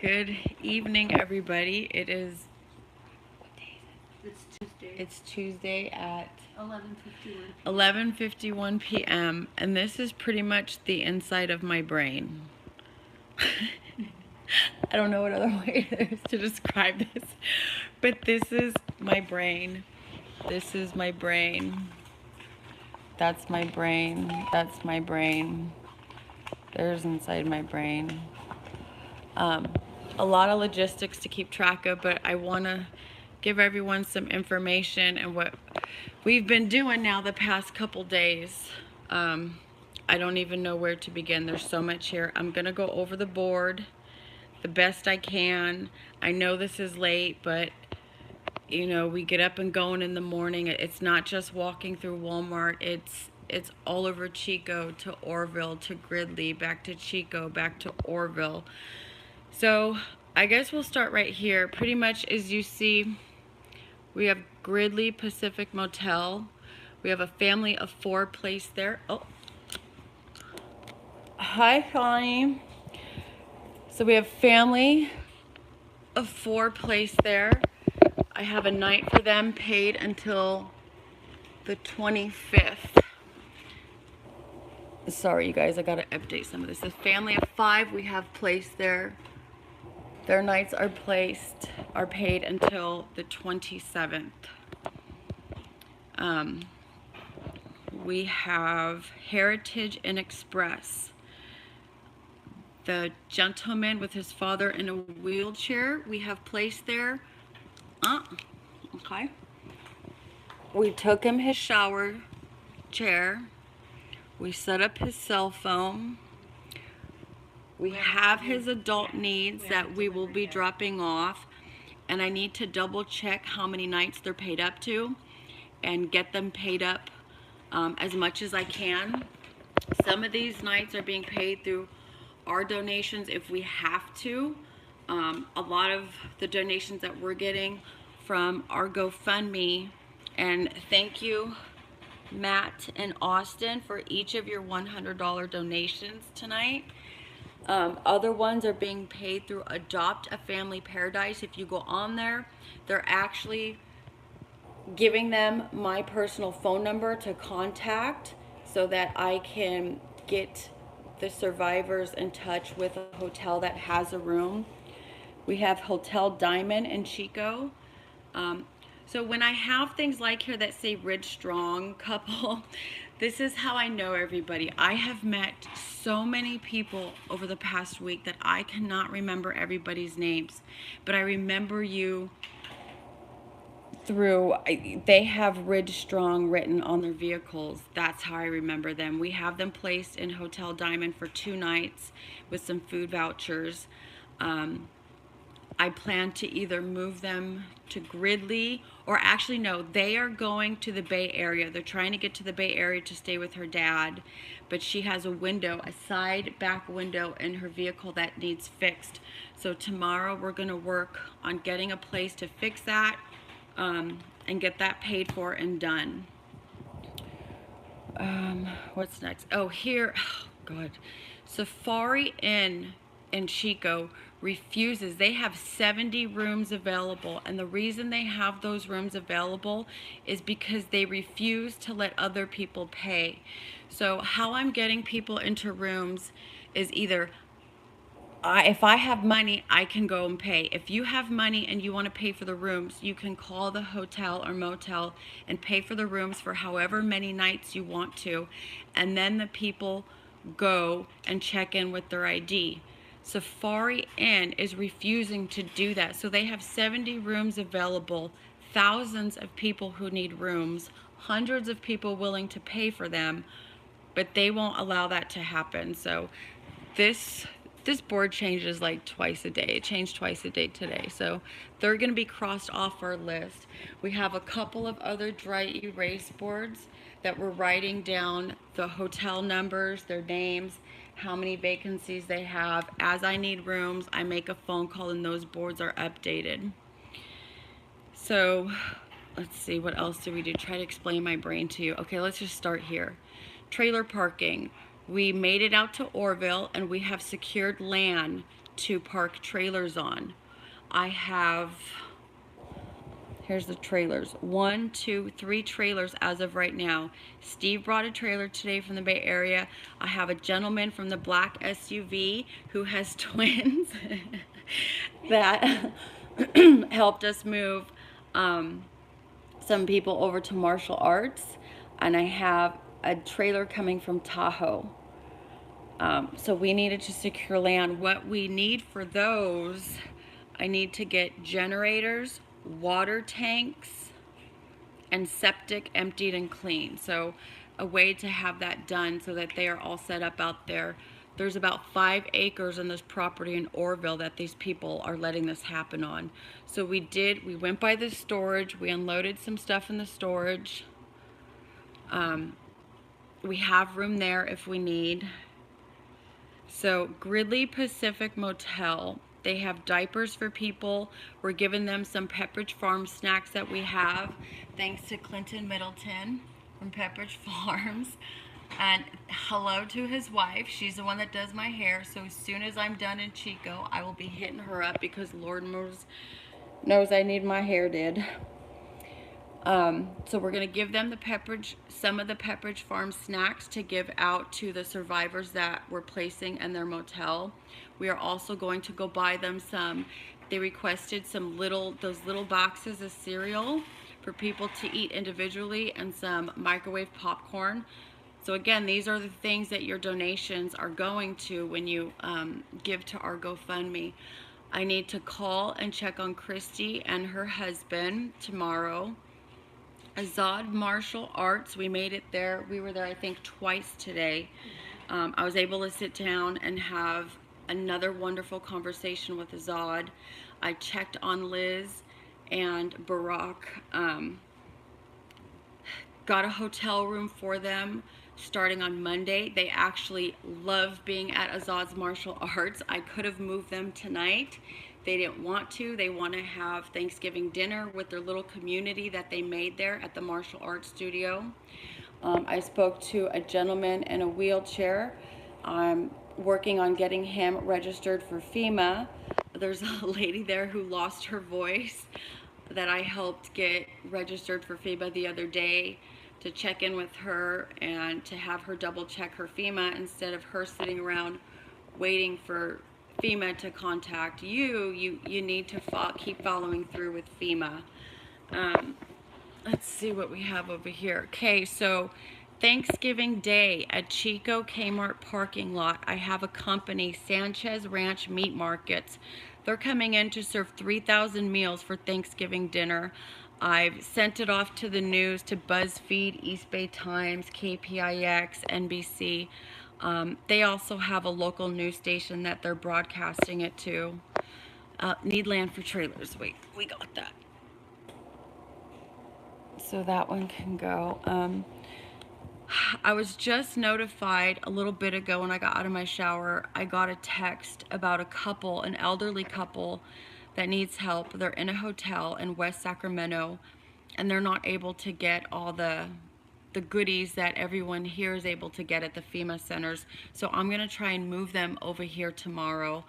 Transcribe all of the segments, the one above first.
Good evening, everybody. It is, what day is it? It's Tuesday. It's Tuesday at 11:51 p.m. and this is pretty much the inside of my brain. I don't know what other way there is to describe this, but this is my brain. This is my brain. That's my brain. That's my brain. There's inside my brain. A lot of logistics to keep track of, but I want to give everyone some information and what we've been doing now the past couple days. I don't even know where to begin. There's so much here. I'm going to go over the board the best I can. I know this is late, but you know, we get up and going in the morning. It's not just walking through Walmart. It's all over Chico to Orville to Gridley, back to Chico, back to Orville. So I guess we'll start right here. Pretty much as you see, we have Gridley Pacific Motel. We have a family of 4 placed there. Oh, hi, Connie. So we have family of 4 placed there. I have a night for them paid until the 25th. Sorry, you guys, I gotta update some of this. The family of 5 we have placed there. Their nights are paid until the 27th. We have Heritage Inn Express. The gentleman with his father in a wheelchair, we have placed there. Okay. We took him his shower chair. We set up his cell phone. We have his adult needs that we will be dropping off, and I need to double check how many nights they're paid up to and get them paid up as much as I can. Some of these nights are being paid through our donations if we have to. A lot of the donations that we're getting from our GoFundMe, and thank you Matt and Austin for each of your $100 donations tonight. Other ones are being paid through Adopt a Family Paradise. If you go on there, they're actually giving them my personal phone number to contact so that I can get the survivors in touch with a hotel that has a room. We have Hotel Diamond in Chico. So when I have things like here that say Rich Strong couple, this is how I know everybody. I have met so many people over the past week that I cannot remember everybody's names, but I remember you through, they have Ridge Strong written on their vehicles. That's how I remember them. We have them placed in Hotel Diamond for 2 nights with some food vouchers. I plan to either move them to Gridley, or actually no, they are going to the Bay Area. They're trying to get to the Bay Area to stay with her dad, but she has a window, a side back window in her vehicle that needs fixed. So tomorrow we're going to work on getting a place to fix that and get that paid for and done. What's next? Oh, here, oh God, Safari Inn in Chico refuses. They have 70 rooms available, and the reason they have those rooms available is because they refuse to let other people pay. So how I'm getting people into rooms is either if I have money, I can go and pay. If you have money and you want to pay for the rooms, you can call the hotel or motel and pay for the rooms for however many nights you want to, and then the people go and check in with their ID. Safari Inn is refusing to do that. So they have 70 rooms available, thousands of people who need rooms, hundreds of people willing to pay for them, but they won't allow that to happen. So this board changes like twice a day. It changed twice a day today. So they're going to be crossed off our list. We have a couple of other dry erase boards that we're writing down the hotel numbers, their names, how many vacancies they have. As I need rooms, I make a phone call and those boards are updated. So let's see, what else do we do? Try to explain my brain to you. Okay, let's just start here. Trailer parking. We made it out to Orville and we have secured land to park trailers on. I have, here's the trailers. 1, 2, 3 trailers as of right now. Steve brought a trailer today from the Bay Area. I have a gentleman from the black SUV who has twins that helped us move some people over to martial arts. And I have a trailer coming from Tahoe. So we needed to secure land. What we need for those, I need to get generators, water tanks, and septic emptied and cleaned. So a way to have that done so that they are all set up out there. There's about 5 acres on this property in Orville that these people are letting this happen on. So we went by the storage, we unloaded some stuff in the storage. We have room there if we need. So Gridley Pacific Motel, they have diapers for people. We're giving them some Pepperidge Farm snacks that we have, thanks to Clinton Middleton from Pepperidge Farms. And hello to his wife. She's the one that does my hair. So as soon as I'm done in Chico, I will be hitting her up because Lord knows I need my hair did. So we're going to give them some of the Pepperidge Farm snacks to give out to the survivors that we're placing in their motel. We are also going to go buy them they requested those little boxes of cereal for people to eat individually and some microwave popcorn. So again, these are the things that your donations are going to when you give to our GoFundMe. I need to call and check on Christy and her husband tomorrow. Azad Martial Arts, we made it there. We were there, I think, twice today. I was able to sit down and have another wonderful conversation with Azad. I checked on Liz and Barack. Got a hotel room for them starting on Monday. They actually love being at Azad's Martial Arts. I could have moved them tonight. They didn't want to. They want to have Thanksgiving dinner with their little community that they made there at the martial arts studio. I spoke to a gentleman in a wheelchair. I'm working on getting him registered for FEMA. There's a lady there who lost her voice that I helped get registered for FEMA the other day, to check in with her and to have her double check her FEMA instead of her sitting around waiting for FEMA to contact you. You need to keep following through with FEMA. Let's see what we have over here. Okay, so Thanksgiving Day at Chico Kmart parking lot, I have a company, Sanchez Ranch Meat Markets. They're coming in to serve 3,000 meals for Thanksgiving dinner. I've sent it off to the news, to BuzzFeed, East Bay Times, KPIX, NBC. They also have a local news station that they're broadcasting it to. Need land for trailers. Wait, we got that. So that one can go. I was just notified a little bit ago when I got out of my shower. I got a text about a couple, an elderly couple that needs help. They're in a hotel in West Sacramento, and they're not able to get all the goodies that everyone here is able to get at the FEMA centers. So I'm gonna try and move them over here tomorrow.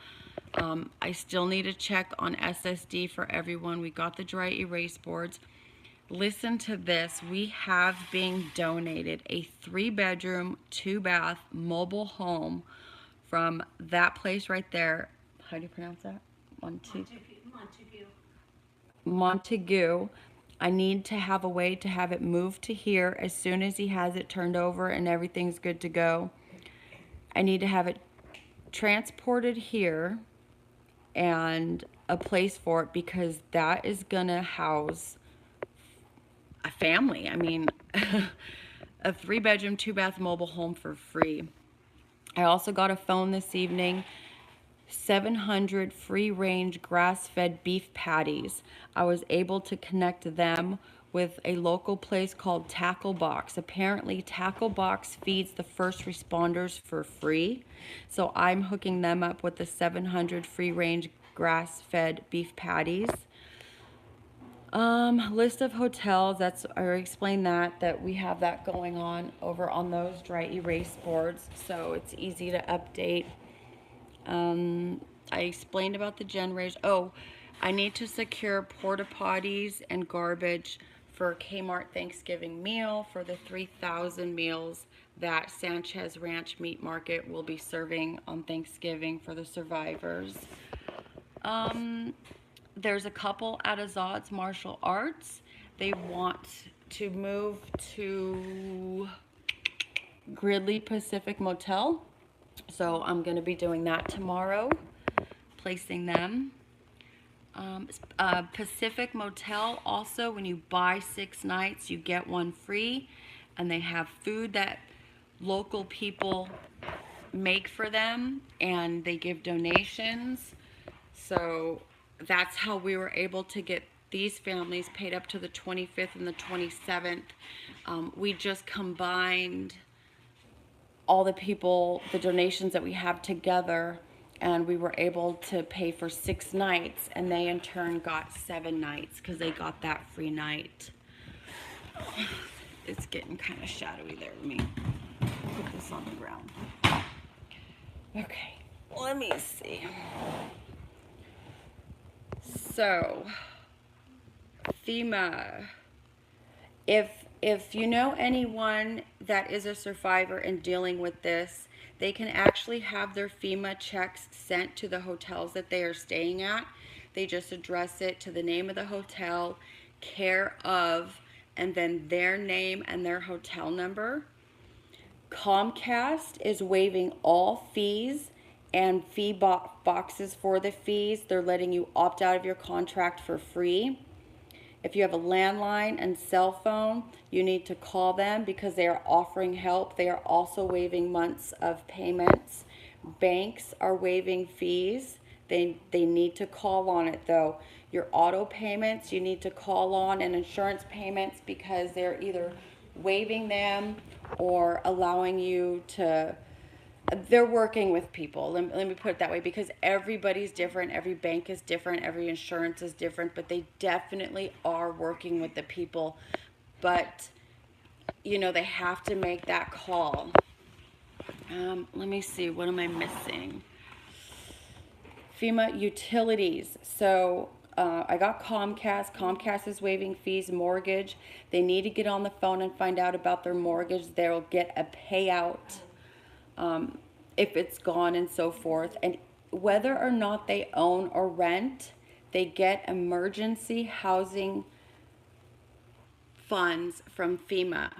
I still need to check on SSD for everyone. We got the dry erase boards. Listen to this. We have being donated a 3-bedroom, 2-bath mobile home from that place right there. How do you pronounce that? Montague. I need to have a way to have it moved to here as soon as he has it turned over and everything's good to go. I need to have it transported here and a place for it, because that is gonna house a family. I mean, a 3-bedroom, 2-bath mobile home for free. I also got a phone this evening. 700 free-range grass-fed beef patties. I was able to connect them with a local place called Tackle Box. Apparently, Tackle Box feeds the first responders for free. So I'm hooking them up with the 700 free-range grass-fed beef patties. List of hotels, I already explained that we have that going on over on those dry erase boards, so it's easy to update. I explained about the generators. Oh, I need to secure porta potties and garbage for Kmart Thanksgiving meal for the 3,000 meals that Sanchez Ranch Meat Market will be serving on Thanksgiving for the survivors. There's a couple at Azad's Martial Arts. They want to move to Gridley Pacific Motel. So I'm going to be doing that tomorrow, placing them. Pacific Motel also, when you buy 6 nights, you get 1 free. And they have food that local people make for them, and they give donations. So that's how we were able to get these families paid up to the 25th and the 27th. We just combined all the people, the donations that we have together, and we were able to pay for 6 nights, and they in turn got 7 nights because they got that free night. It's getting kind of shadowy there. Let me put this on the ground. Okay, let me see. So, FEMA. If you know anyone that is a survivor and dealing with this, they can actually have their FEMA checks sent to the hotels that they are staying at. They just address it to the name of the hotel, care of, and then their name and their hotel number. Comcast is waiving all fees and fee boxes for the fees. They're letting you opt out of your contract for free. If you have a landline and cell phone, you need to call them because they are offering help. They are also waiving months of payments. Banks are waiving fees. They need to call on it though. Your auto payments, you need to call on, and insurance payments, because they're either waiving them or allowing you to, they're working with people. Let me put it that way, because everybody's different. Every bank is different. Every insurance is different, but they definitely are working with the people. But, you know, they have to make that call. Let me see. What am I missing? FEMA utilities. So I got Comcast. Comcast is waiving fees, mortgage. They need to get on the phone and find out about their mortgage. They'll get a payout if it's gone and so forth. And whether or not they own or rent, they get emergency housing funds from FEMA.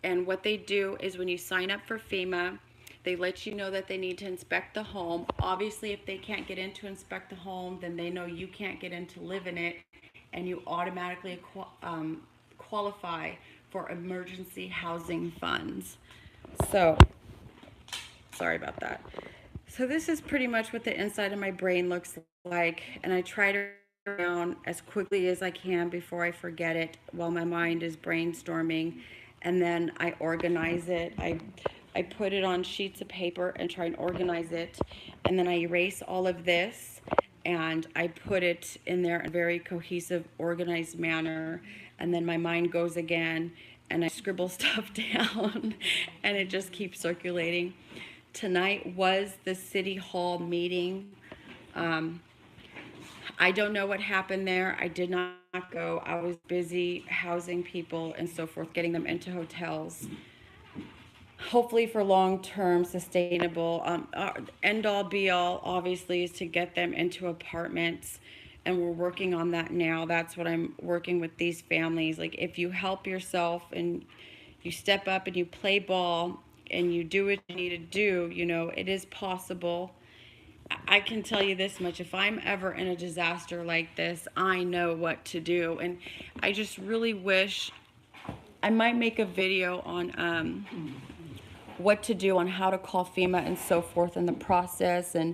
And what they do is when you sign up for FEMA, they let you know that they need to inspect the home. Obviously, if they can't get in to inspect the home, then they know you can't get in to live in it, and you automatically qualify for emergency housing funds. So, sorry about that. So this is pretty much what the inside of my brain looks like, and I try to write down as quickly as I can before I forget it while my mind is brainstorming, and then I organize it. I put it on sheets of paper and try and organize it, and then I erase all of this and I put it in there in a very cohesive, organized manner, and then my mind goes again and I scribble stuff down and it just keeps circulating. Tonight was the City Hall meeting. I don't know what happened there. I did not go. I was busy housing people and so forth, getting them into hotels. Hopefully for long-term sustainable. End all be all obviously is to get them into apartments, and we're working on that now. That's what I'm working with these families. Like, if you help yourself and you step up and you play ball and you do what you need to do, you know, it is possible. I can tell you this much: if I'm ever in a disaster like this, I know what to do. And I just really wish I might make a video on what to do, on how to call FEMA and so forth in the process. And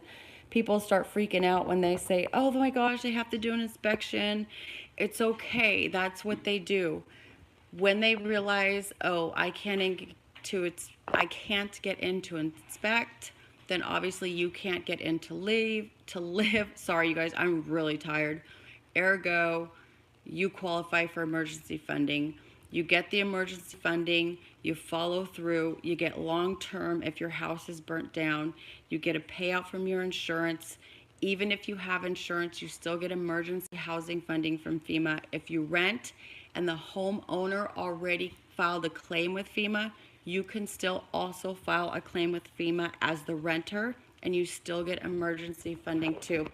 people start freaking out when they say, oh my gosh, they have to do an inspection. It's okay. That's what they do. When they realize, oh, I can't get in to inspect, then obviously you can't get in to live. Sorry, you guys, I'm really tired. Ergo, you qualify for emergency funding. You get the emergency funding, you follow through, you get long-term if your house is burnt down, you get a payout from your insurance, Even if you have insurance, you still get emergency housing funding from FEMA. If you rent and the homeowner already filed a claim with FEMA, you can still also file a claim with FEMA as the renter, and you still get emergency funding too.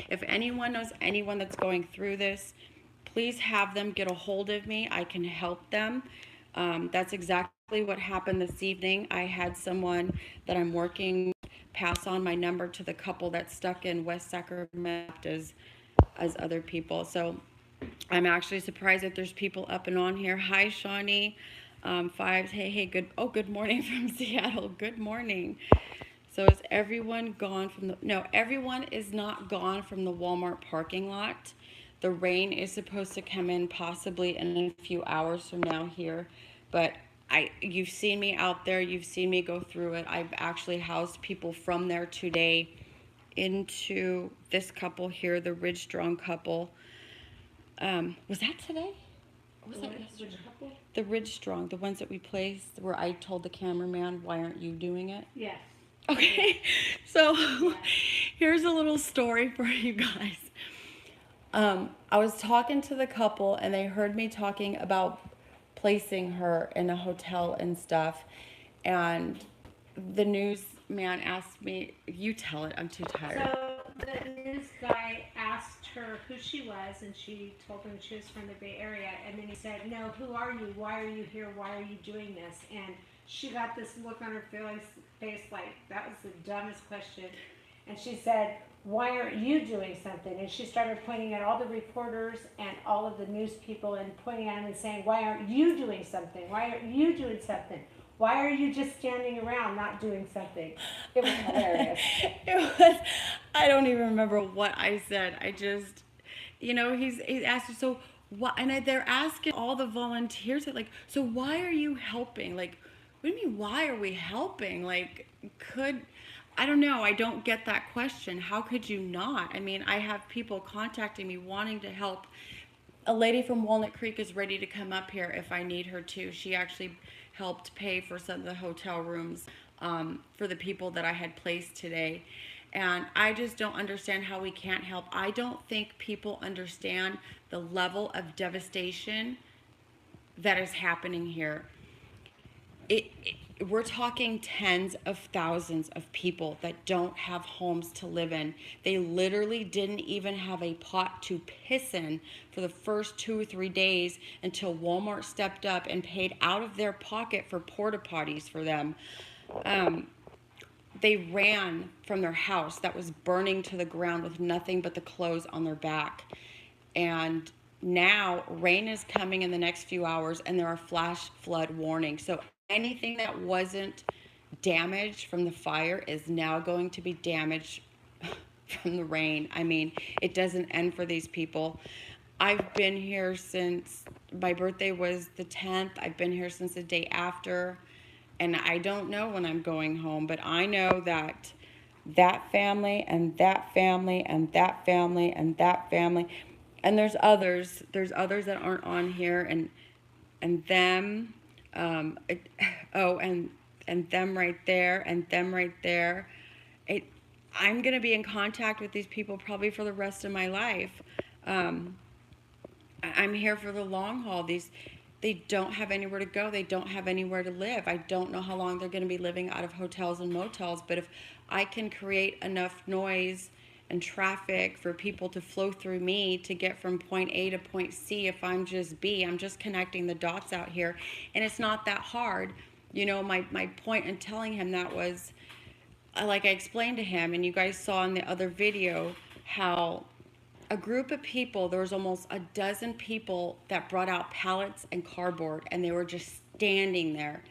If anyone knows anyone that's going through this, please have them get a hold of me. I can help them. That's exactly what happened this evening. I had someone that I'm working pass on my number to the couple that's stuck in West Sacramento as other people. So I'm actually surprised that there's people up and on here. Hi, Shawnee. Fives. Hey, good morning from Seattle. Good morning. So is everyone gone from the, no, everyone is not gone from the Walmart parking lot. The rain is supposed to come in possibly in a few hours from now here, but you've seen me out there, you've seen me go through it. I've actually housed people from there today into this couple here, the Ridge Strong couple. Was that today? Or was that yesterday? The Ridge Strong, the ones that we placed where I told the cameraman, why aren't you doing it? Yes. Okay, so here's a little story for you guys. I was talking to the couple and they heard me talking about placing her in a hotel and stuff. And the newsman asked me, you tell it, I'm too tired. So the news guy asked her who she was, and she told him she was from the Bay Area. And then he said, no, who are you? Why are you here? Why are you doing this? And she got this look on her face like that was the dumbest question. And she said, why aren't you doing something? And she started pointing at all the reporters and all of the news people and pointing at them and saying, why aren't you doing something? Why aren't you doing something? Why are you just standing around not doing something? It was hilarious. I don't even remember what I said. I just, he's asked her, so why, and they're asking all the volunteers, like, so why are you helping? Like, what do you mean, why are we helping? Like, I don't know. I don't get that question. How could you not? I mean, I have people contacting me wanting to help. A lady from Walnut Creek is ready to come up here if I need her to. She actually helped pay for some of the hotel rooms for the people that I had placed today. And I just don't understand how we can't help. I don't think people understand the level of devastation that is happening here. We're talking tens of thousands of people that don't have homes to live in. They literally didn't even have a pot to piss in for the first 2 or 3 days until Walmart stepped up and paid out of their pocket for porta potties for them. They ran from their house that was burning to the ground with nothing but the clothes on their back. And now rain is coming in the next few hours and there are flash flood warnings. So anything that wasn't damaged from the fire is now going to be damaged from the rain. I mean, it doesn't end for these people. I've been here since my birthday was the 10th. I've been here since the day after. And I don't know when I'm going home, but I know that that family and that family and that family and that family, and there's others that aren't on here, and them, and them right there, and them right there. I'm going to be in contact with these people probably for the rest of my life. I'm here for the long haul. They don't have anywhere to go. They don't have anywhere to live. I don't know how long they're going to be living out of hotels and motels, but if I can create enough noise and traffic for people to flow through me to get from point A to point C, if I'm just B, I'm just connecting the dots out here. And it's not that hard. My point in telling him that was, like I explained to him, and you guys saw in the other video, how a group of people, there was almost a dozen people that brought out pallets and cardboard, and they were just standing there.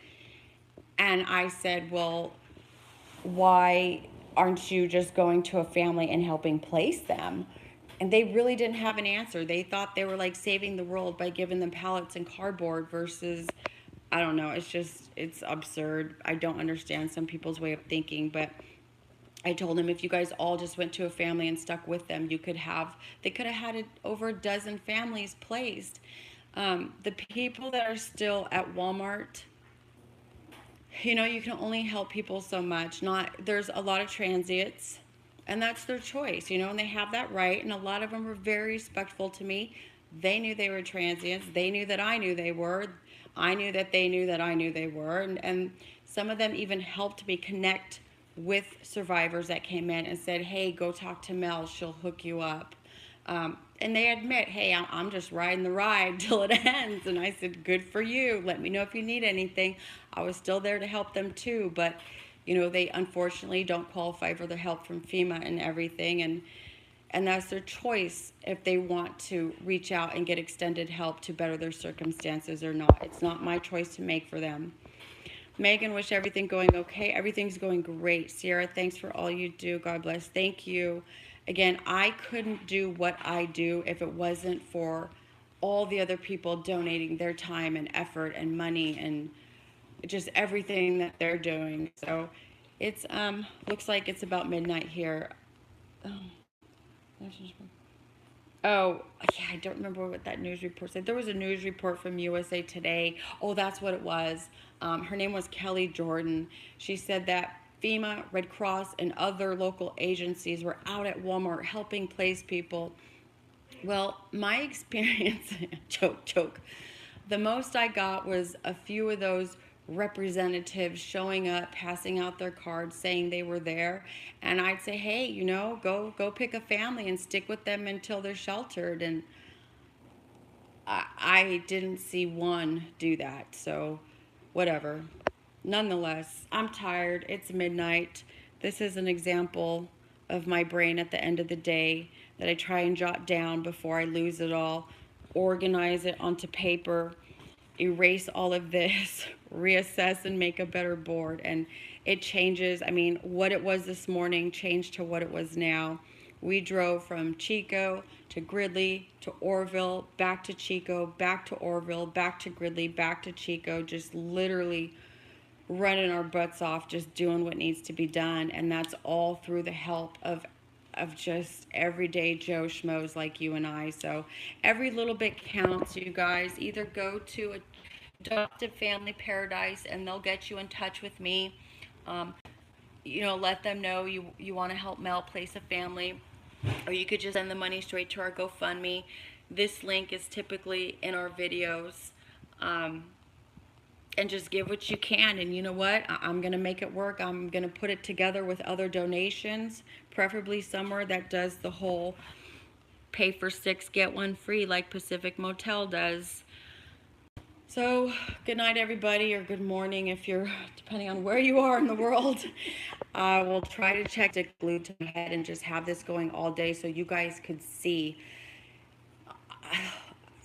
And I said, well, why aren't you just going to a family and helping place them? And they really didn't have an answer. They thought they were like saving the world by giving them pallets and cardboard versus, I don't know, it's absurd. I don't understand some people's way of thinking, but I told him if you guys all just went to a family and stuck with them, they could have had over a dozen families placed. The people that are still at Walmart, you can only help people so much. There's a lot of transients. And that's their choice, you know, and they have that right. And a lot of them were very respectful to me. They knew they were transients. They knew that I knew they were. I knew that they knew that I knew they were. And some of them even helped me connect with survivors that came in and said, hey, go talk to Mel. She'll hook you up. And they admit, hey, I'm just riding the ride till it ends. And I said, good for you. Let me know if you need anything. I was still there to help them too. But, you know, they unfortunately don't qualify for the help from FEMA and everything. And that's their choice if they want to reach out and get extended help to better their circumstances or not. It's not my choice to make for them. Megan, wish everything going okay. Everything's going great. Sierra, thanks for all you do. God bless. Thank you. Again, I couldn't do what I do if it wasn't for all the other people donating their time and effort and money and just everything that they're doing. So it's looks like it's about midnight here. Oh, oh, yeah, I don't remember what that news report said. There was a news report from USA Today. Oh, that's what it was. Her name was Kelly Jordan. She said that FEMA, Red Cross, and other local agencies were out at Walmart helping place people. Well, my experience, choke. The most I got was a few of those representatives showing up, passing out their cards, saying they were there, and I'd say, "Hey, you know, go pick a family and stick with them until they're sheltered." And I didn't see one do that, so whatever. Nonetheless, I'm tired. It's midnight. This is an example of my brain at the end of the day that I try and jot down before I lose it all, organize it onto paper, erase all of this, reassess and make a better board. And it changes. I mean, what it was this morning changed to what it was now. We drove from Chico to Gridley to Orville, back to Chico, back to Orville, back to Gridley, back to Chico, just literally running our butts off, just doing what needs to be done. And that's all through the help of just everyday Joe Schmoes like you and I. So every little bit counts, you guys. Either go to a adoptive family paradise and they'll get you in touch with me. Um, you know, let them know you want to help Mel place a family, or you could just send the money straight to our GoFundMe. This link is typically in our videos. Um, and just give what you can. And you know what? I'm going to make it work. I'm going to put it together with other donations, preferably somewhere that does the whole pay for 6, get 1 free like Pacific Motel does. So, good night, everybody, or good morning if you're, depending on where you are in the world. I will try to check it glued to my head and just have this going all day so you guys could see.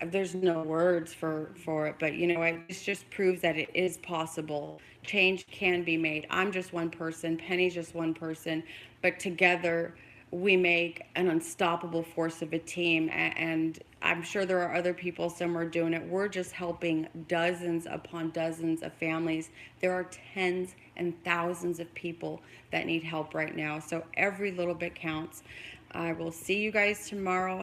There's no words for it, but you know, this just proves that it is possible. Change can be made. I'm just one person, Penny's just one person, but together we make an unstoppable force of a team. And I'm sure there are other people somewhere doing it. We're just helping dozens upon dozens of families. There are tens and thousands of people that need help right now. So every little bit counts. I will see you guys tomorrow.